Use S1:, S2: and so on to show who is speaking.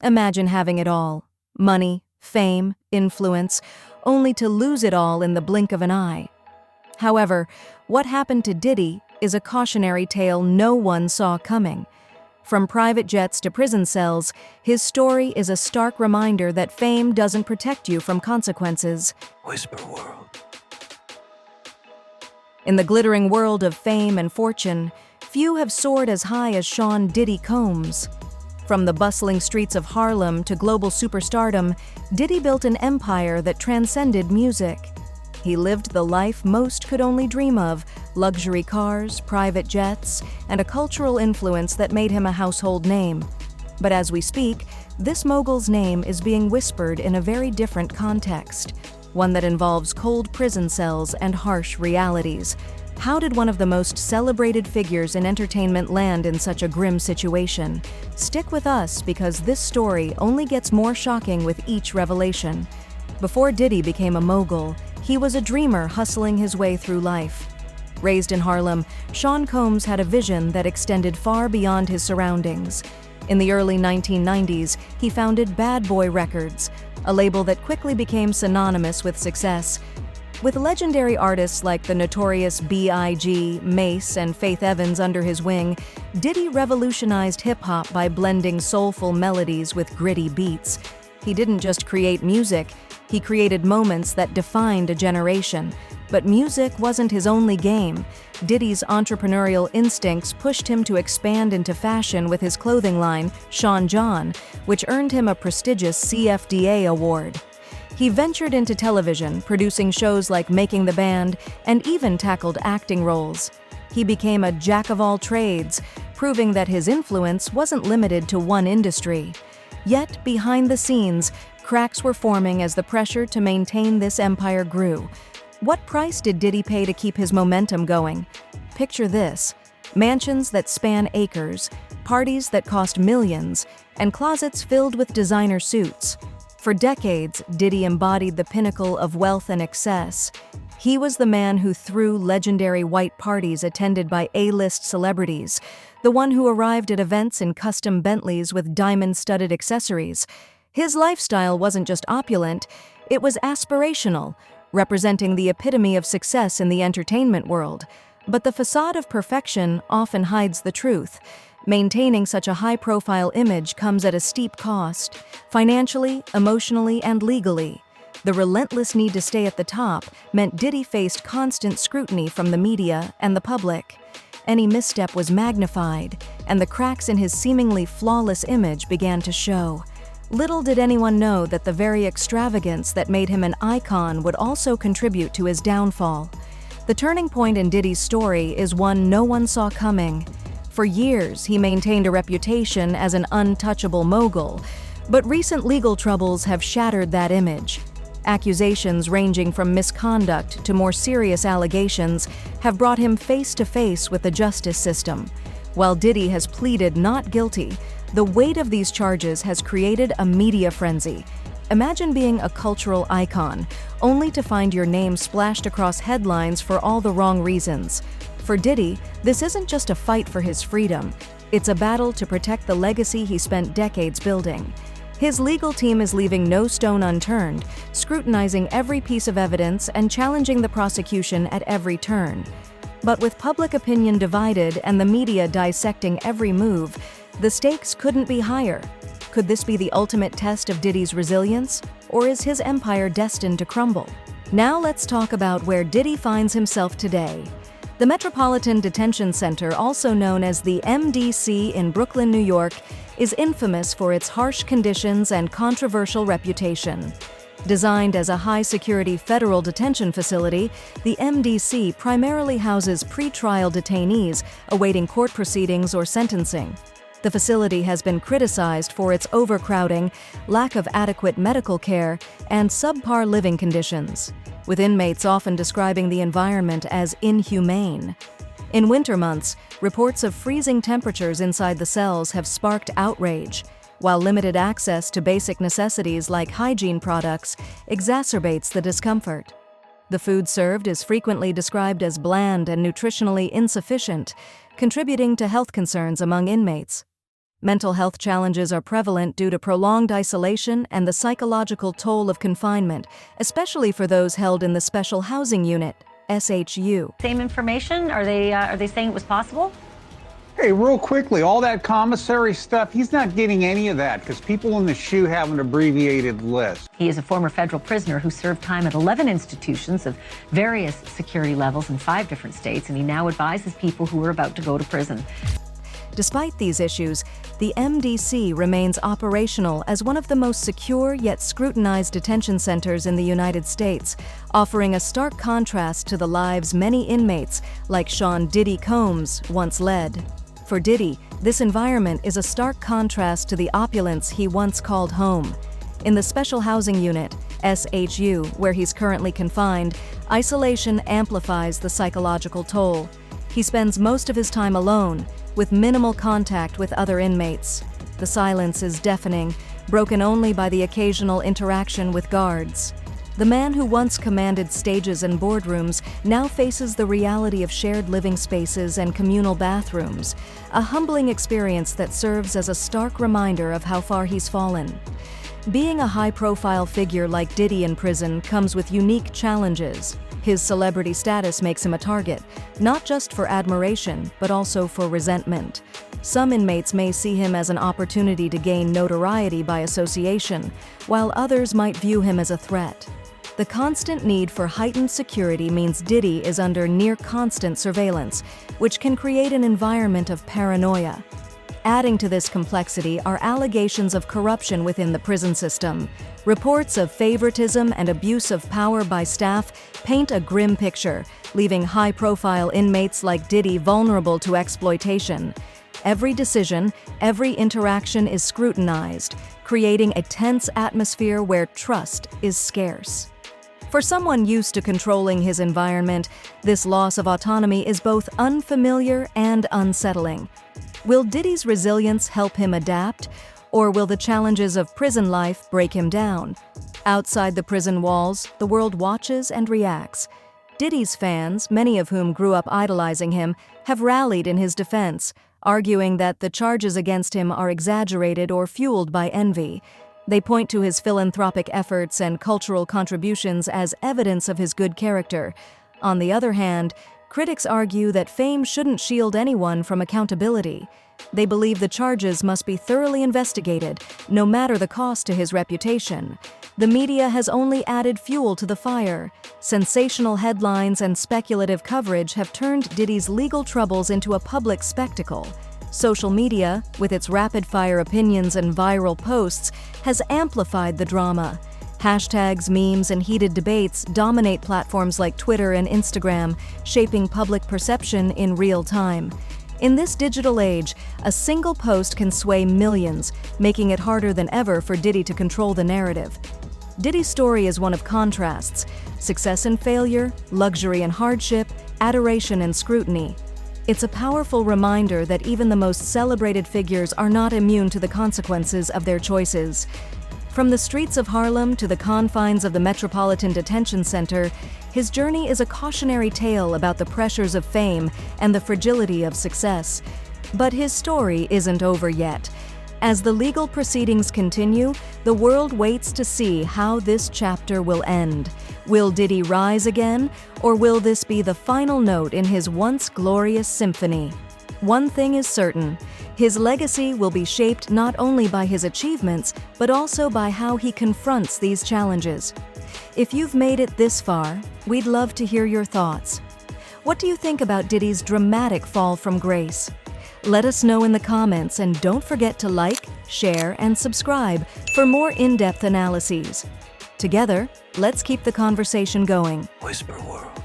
S1: Imagine having it all: money, fame, influence, only to lose it all in the blink of an eye. However, what happened to Diddy is a cautionary tale no one saw coming. From private jets to prison cells, his story is a stark reminder that fame doesn't protect you from consequences.
S2: Whisper world.
S1: In the glittering world of fame and fortune, few have soared as high as Sean Diddy Combs. From the bustling streets of Harlem to global superstardom, Diddy built an empire that transcended music. He lived the life most could only dream of: luxury cars, private jets, and a cultural influence that made him a household name. But as we speak, this mogul's name is being whispered in a very different context, one that involves cold prison cells and harsh realities. How did one of the most celebrated figures in entertainment land in such a grim situation? Stick with us, because this story only gets more shocking with each revelation. Before Diddy became a mogul, he was a dreamer hustling his way through life. Raised in Harlem, Sean Combs had a vision that extended far beyond his surroundings. In the early 1990s, he founded Bad Boy Records, a label that quickly became synonymous with success. With legendary artists like the notorious B.I.G., Mace, and Faith Evans under his wing, Diddy revolutionized hip-hop by blending soulful melodies with gritty beats. He didn't just create music, he created moments that defined a generation. But music wasn't his only game. Diddy's entrepreneurial instincts pushed him to expand into fashion with his clothing line, Sean John, which earned him a prestigious CFDA award. He ventured into television, producing shows like Making the Band, and even tackled acting roles. He became a jack of all trades, proving that his influence wasn't limited to one industry. Yet, behind the scenes, cracks were forming as the pressure to maintain this empire grew. What price did Diddy pay to keep his momentum going? Picture this: mansions that span acres, parties that cost millions, and closets filled with designer suits. For decades, Diddy embodied the pinnacle of wealth and excess. He was the man who threw legendary white parties attended by A-list celebrities, the one who arrived at events in custom Bentleys with diamond-studded accessories. His lifestyle wasn't just opulent, it was aspirational, representing the epitome of success in the entertainment world. But the facade of perfection often hides the truth. Maintaining such a high-profile image comes at a steep cost, financially, emotionally, and legally. The relentless need to stay at the top meant Diddy faced constant scrutiny from the media and the public. Any misstep was magnified, and the cracks in his seemingly flawless image began to show. Little did anyone know that the very extravagance that made him an icon would also contribute to his downfall. The turning point in Diddy's story is one no one saw coming. For years, he maintained a reputation as an untouchable mogul, but recent legal troubles have shattered that image. Accusations ranging from misconduct to more serious allegations have brought him face to face with the justice system. While Diddy has pleaded not guilty, the weight of these charges has created a media frenzy. Imagine being a cultural icon, only to find your name splashed across headlines for all the wrong reasons. For Diddy, this isn't just a fight for his freedom. It's a battle to protect the legacy he spent decades building. His legal team is leaving no stone unturned, scrutinizing every piece of evidence and challenging the prosecution at every turn. But with public opinion divided and the media dissecting every move, the stakes couldn't be higher. Could this be the ultimate test of Diddy's resilience, or is his empire destined to crumble? Now let's talk about where Diddy finds himself today. The Metropolitan Detention Center, also known as the MDC in Brooklyn, New York, is infamous for its harsh conditions and controversial reputation. Designed as a high-security federal detention facility, the MDC primarily houses pre-trial detainees awaiting court proceedings or sentencing. The facility has been criticized for its overcrowding, lack of adequate medical care, and subpar living conditions, with inmates often describing the environment as inhumane. In winter months, reports of freezing temperatures inside the cells have sparked outrage, while limited access to basic necessities like hygiene products exacerbates the discomfort. The food served is frequently described as bland and nutritionally insufficient, contributing to health concerns among inmates. Mental health challenges are prevalent due to prolonged isolation and the psychological toll of confinement, especially for those held in the Special Housing Unit, SHU.
S2: Same information? Are they saying it was possible?
S3: Hey, real quickly, all that commissary stuff, he's not getting any of that because people in the SHU have an abbreviated list.
S2: He is a former federal prisoner who served time at 11 institutions of various security levels in 5 different states, and he now advises people who are about to go to prison.
S1: Despite these issues, the MDC remains operational as one of the most secure yet scrutinized detention centers in the United States, offering a stark contrast to the lives many inmates, like Sean "Diddy" Combs, once led. For Diddy, this environment is a stark contrast to the opulence he once called home. In the Special Housing Unit, SHU, where he's currently confined, isolation amplifies the psychological toll. He spends most of his time alone, with minimal contact with other inmates. The silence is deafening, broken only by the occasional interaction with guards. The man who once commanded stages and boardrooms now faces the reality of shared living spaces and communal bathrooms, a humbling experience that serves as a stark reminder of how far he's fallen. Being a high-profile figure like Diddy in prison comes with unique challenges. His celebrity status makes him a target, not just for admiration, but also for resentment. Some inmates may see him as an opportunity to gain notoriety by association, while others might view him as a threat. The constant need for heightened security means Diddy is under near-constant surveillance, which can create an environment of paranoia. Adding to this complexity are allegations of corruption within the prison system. Reports of favoritism and abuse of power by staff paint a grim picture, leaving high-profile inmates like Diddy vulnerable to exploitation. Every decision, every interaction is scrutinized, creating a tense atmosphere where trust is scarce. For someone used to controlling his environment, this loss of autonomy is both unfamiliar and unsettling. Will Diddy's resilience help him adapt, or will the challenges of prison life break him down? Outside the prison walls, the world watches and reacts. Diddy's fans, many of whom grew up idolizing him, have rallied in his defense, arguing that the charges against him are exaggerated or fueled by envy. They point to his philanthropic efforts and cultural contributions as evidence of his good character. On the other hand, critics argue that fame shouldn't shield anyone from accountability. They believe the charges must be thoroughly investigated, no matter the cost to his reputation. The media has only added fuel to the fire. Sensational headlines and speculative coverage have turned Diddy's legal troubles into a public spectacle. Social media, with its rapid-fire opinions and viral posts, has amplified the drama. Hashtags, memes, and heated debates dominate platforms like Twitter and Instagram, shaping public perception in real time. In this digital age, a single post can sway millions, making it harder than ever for Diddy to control the narrative. Diddy's story is one of contrasts: success and failure, luxury and hardship, adoration and scrutiny. It's a powerful reminder that even the most celebrated figures are not immune to the consequences of their choices. From the streets of Harlem to the confines of the Metropolitan Detention Center, his journey is a cautionary tale about the pressures of fame and the fragility of success. But his story isn't over yet. As the legal proceedings continue, the world waits to see how this chapter will end. Will Diddy rise again, or will this be the final note in his once glorious symphony? One thing is certain: his legacy will be shaped not only by his achievements, but also by how he confronts these challenges. If you've made it this far, we'd love to hear your thoughts. What do you think about Diddy's dramatic fall from grace? Let us know in the comments, and don't forget to like, share, and subscribe for more in-depth analyses. Together, let's keep the conversation going.
S4: Whisper World.